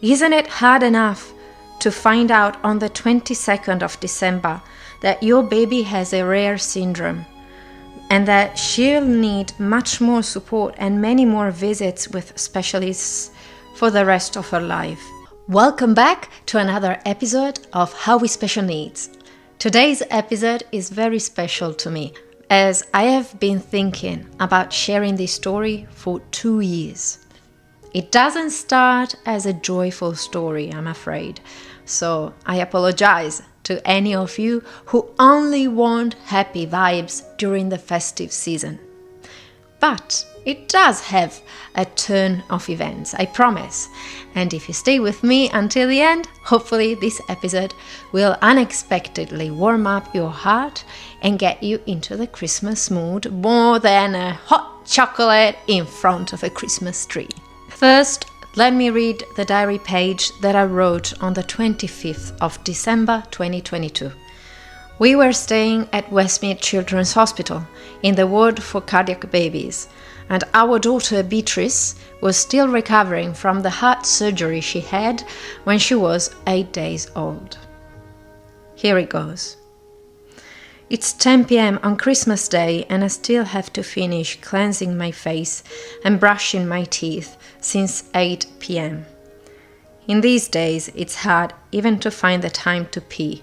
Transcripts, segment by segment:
Isn't it hard enough to find out on the 22nd of December that your baby has a rare syndrome and that she'll need much more support and many more visits with specialists for the rest of her life? Welcome back to another episode of How with Special Needs. Today's episode is very special to me as I have been thinking about sharing this story for 2 years. It doesn't start as a joyful story, I'm afraid, so I apologize to any of you who only want happy vibes during the festive season. But it does have a turn of events, I promise. And if you stay with me until the end, hopefully this episode will unexpectedly warm up your heart and get you into the Christmas mood more than a hot chocolate in front of a Christmas tree. First, let me read the diary page that I wrote on the 25th of December 2022. We were staying at Westmead Children's Hospital in the ward for cardiac babies, and our daughter Beatrice was still recovering from the heart surgery she had when she was 8 days old. Here it goes. It's 10 p.m. on Christmas Day and I still have to finish cleansing my face and brushing my teeth since 8 p.m. In these days, it's hard even to find the time to pee,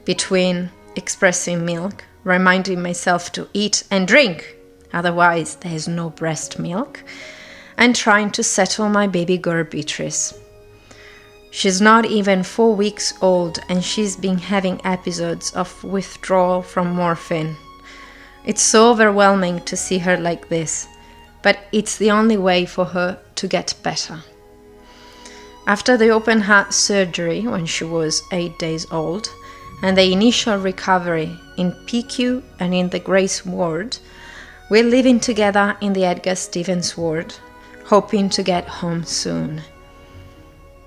between expressing milk, reminding myself to eat and drink, otherwise there's no breast milk, and trying to settle my baby girl Beatrice. She's not even 4 weeks old and she's been having episodes of withdrawal from morphine. It's so overwhelming to see her like this, but it's the only way for her to get better. After the open heart surgery when she was 8 days old and the initial recovery in PQ and in the Grace ward, we're living together in the Edgar Stevens ward, hoping to get home soon.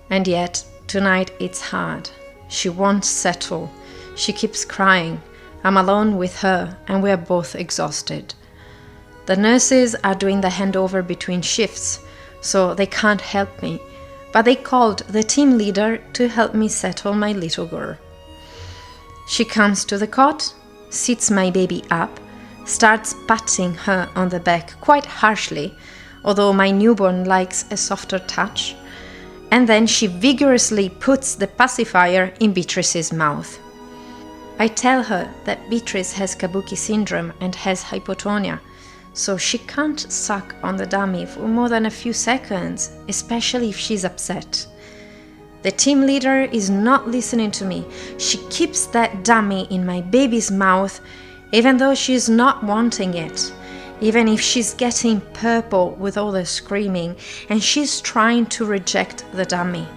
And yet, tonight it's hard. She won't settle. She keeps crying. I'm alone with her and we're both exhausted. The nurses are doing the handover between shifts, so they can't help me, but they called the team leader to help me settle my little girl. She comes to the cot, sits my baby up, starts patting her on the back quite harshly, although my newborn likes a softer touch, and then she vigorously puts the pacifier in Beatrice's mouth. I tell her that Beatrice has Kabuki syndrome and has hypotonia, so she can't suck on the dummy for more than a few seconds, especially if she's upset. The team leader is not listening to me. She keeps that dummy in my baby's mouth, even though she's not wanting it, even if she's getting purple with all the screaming and she's trying to reject the dummy.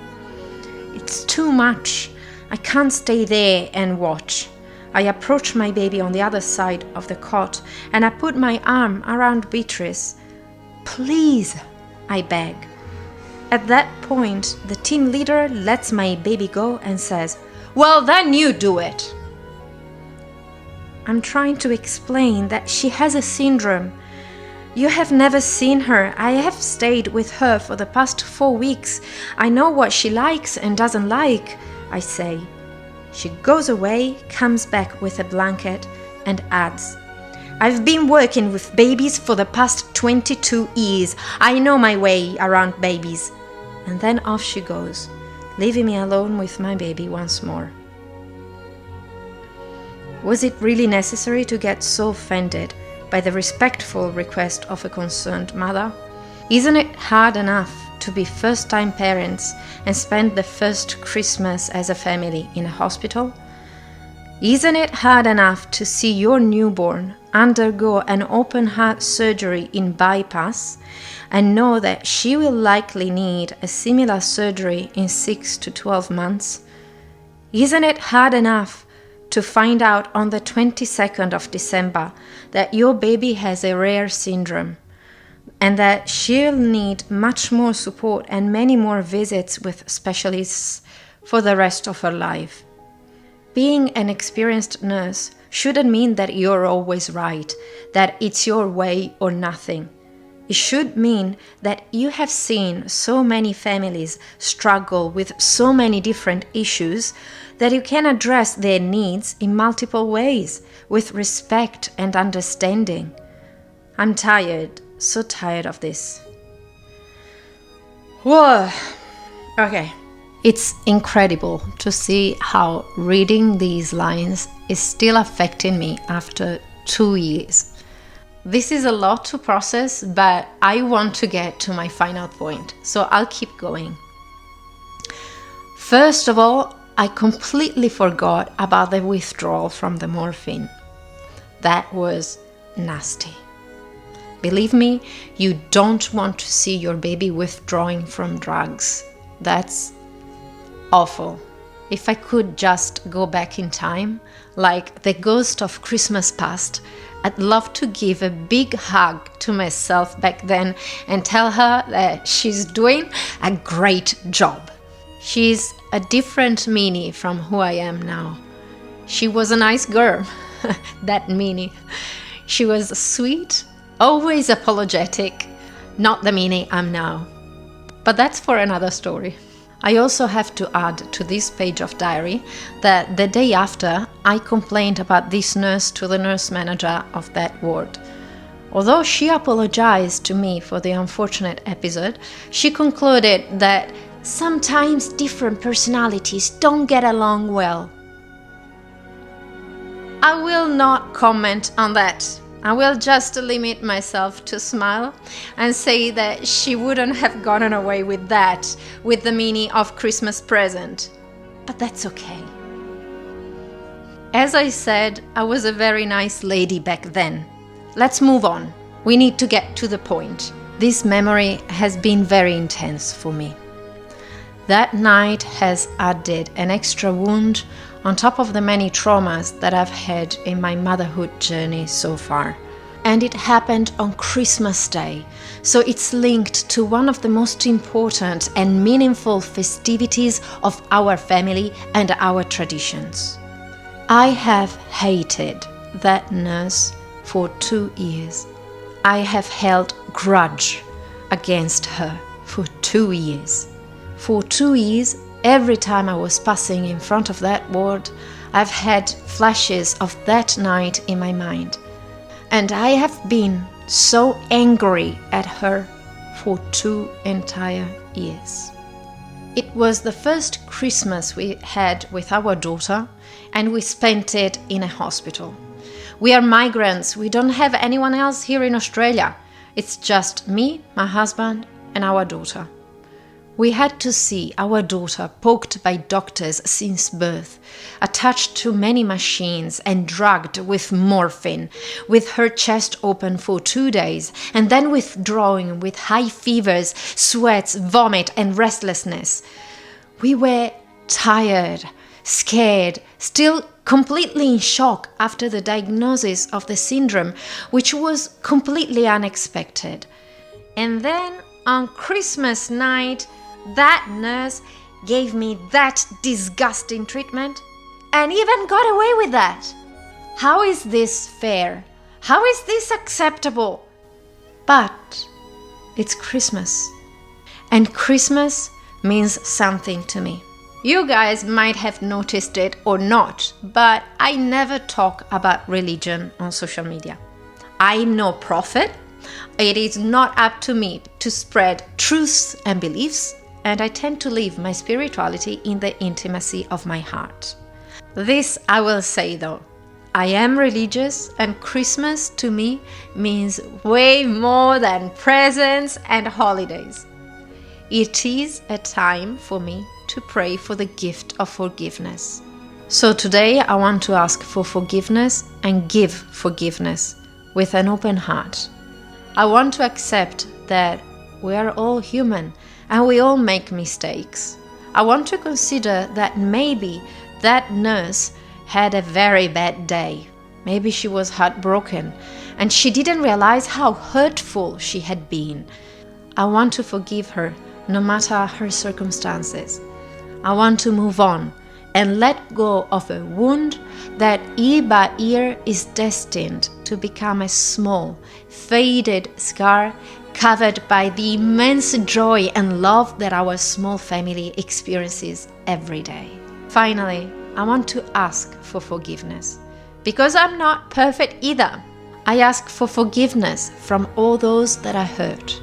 It's too much. I can't stay there and watch. I approach my baby on the other side of the cot and I put my arm around Beatrice. Please, I beg. At that point, the team leader lets my baby go and says, "Well, then you do it." I'm trying to explain that she has a syndrome. You have never seen her. I have stayed with her for the past 4 weeks. I know what she likes and doesn't like, I say. She goes away, comes back with a blanket, and adds, "I've been working with babies for the past 22 years. I know my way around babies." And then off she goes, leaving me alone with my baby once more. Was it really necessary to get so offended by the respectful request of a concerned mother? Isn't it hard enough to be first-time parents and spend the first Christmas as a family in a hospital? Isn't it hard enough to see your newborn undergo an open heart surgery in bypass and know that she will likely need a similar surgery in 6 to 12 months? Isn't it hard enough to find out on the 22nd of December that your baby has a rare syndrome and that she'll need much more support and many more visits with specialists for the rest of her life? Being an experienced nurse shouldn't mean that you're always right, that it's your way or nothing. It should mean that you have seen so many families struggle with so many different issues that you can address their needs in multiple ways with respect and understanding. I'm tired, so tired of this. Whoa. Okay. It's incredible to see how reading these lines is still affecting me after 2 years. This is a lot to process, but I want to get to my final point, so I'll keep going. First of all, I completely forgot about the withdrawal from the morphine. That was nasty. Believe me, you don't want to see your baby withdrawing from drugs. That's awful. If I could just go back in time, like the ghost of Christmas past, I'd love to give a big hug to myself back then and tell her that she's doing a great job. She's a different Minie from who I am now. She was a nice girl, that Minie. She was sweet, always apologetic, not the Minie I'm now. But that's for another story. I also have to add to this page of diary that the day after, I complained about this nurse to the nurse manager of that ward. Although she apologized to me for the unfortunate episode, she concluded that sometimes different personalities don't get along well. I will not comment on that. I will just limit myself to smile and say that she wouldn't have gotten away with that with the Minie of Christmas present. But that's okay. As I said, I was a very nice lady back then. Let's move on. We need to get to the point. This memory has been very intense for me. That night has added an extra wound on top of the many traumas that I've had in my motherhood journey so far. And it happened on Christmas Day, so it's linked to one of the most important and meaningful festivities of our family and our traditions. I have hated that nurse for 2 years. I have held grudge against her for 2 years. For 2 years, every time I was passing in front of that ward, I've had flashes of that night in my mind. And I have been so angry at her for 2 entire years. It was the first Christmas we had with our daughter, and we spent it in a hospital. We are migrants, we don't have anyone else here in Australia. It's just me, my husband, and our daughter. We had to see our daughter poked by doctors since birth, attached to many machines and drugged with morphine, with her chest open for 2 days, and then withdrawing with high fevers, sweats, vomit, and restlessness. We were tired, scared, still completely in shock after the diagnosis of the syndrome, which was completely unexpected. And then on Christmas night, that nurse gave me that disgusting treatment and even got away with that. How is this fair? How is this acceptable? But it's Christmas, and Christmas means something to me. You guys might have noticed it or not, but I never talk about religion on social media. I'm no prophet. It is not up to me to spread truths and beliefs, and I tend to live my spirituality in the intimacy of my heart. This I will say though, I am religious, and Christmas to me means way more than presents and holidays. It is a time for me to pray for the gift of forgiveness. So today I want to ask for forgiveness and give forgiveness with an open heart. I want to accept that we are all human and we all make mistakes. I want to consider that maybe that nurse had a very bad day. Maybe she was heartbroken and she didn't realize how hurtful she had been. I want to forgive her no matter her circumstances. I want to move on and let go of a wound that year by year is destined to become a small, faded scar covered by the immense joy and love that our small family experiences every day. Finally, I want to ask for forgiveness, because I'm not perfect either. I ask for forgiveness from all those that I hurt.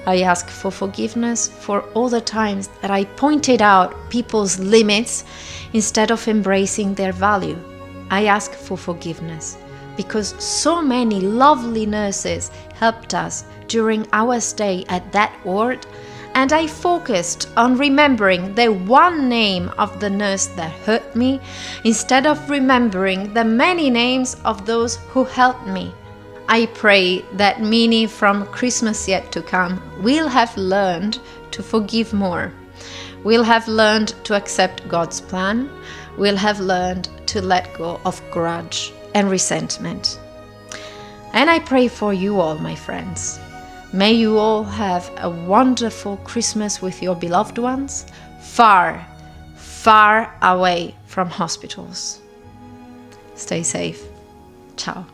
I ask for forgiveness for all the times that I pointed out people's limits instead of embracing their value. I ask for forgiveness because so many lovely nurses helped us during our stay at that ward, and I focused on remembering the one name of the nurse that hurt me instead of remembering the many names of those who helped me. I pray that Minie from Christmas yet to come will have learned to forgive more, will have learned to accept God's plan, will have learned to let go of grudge and resentment. And I pray for you all, my friends. May you all have a wonderful Christmas with your beloved ones, far, far away from hospitals. Stay safe. Ciao.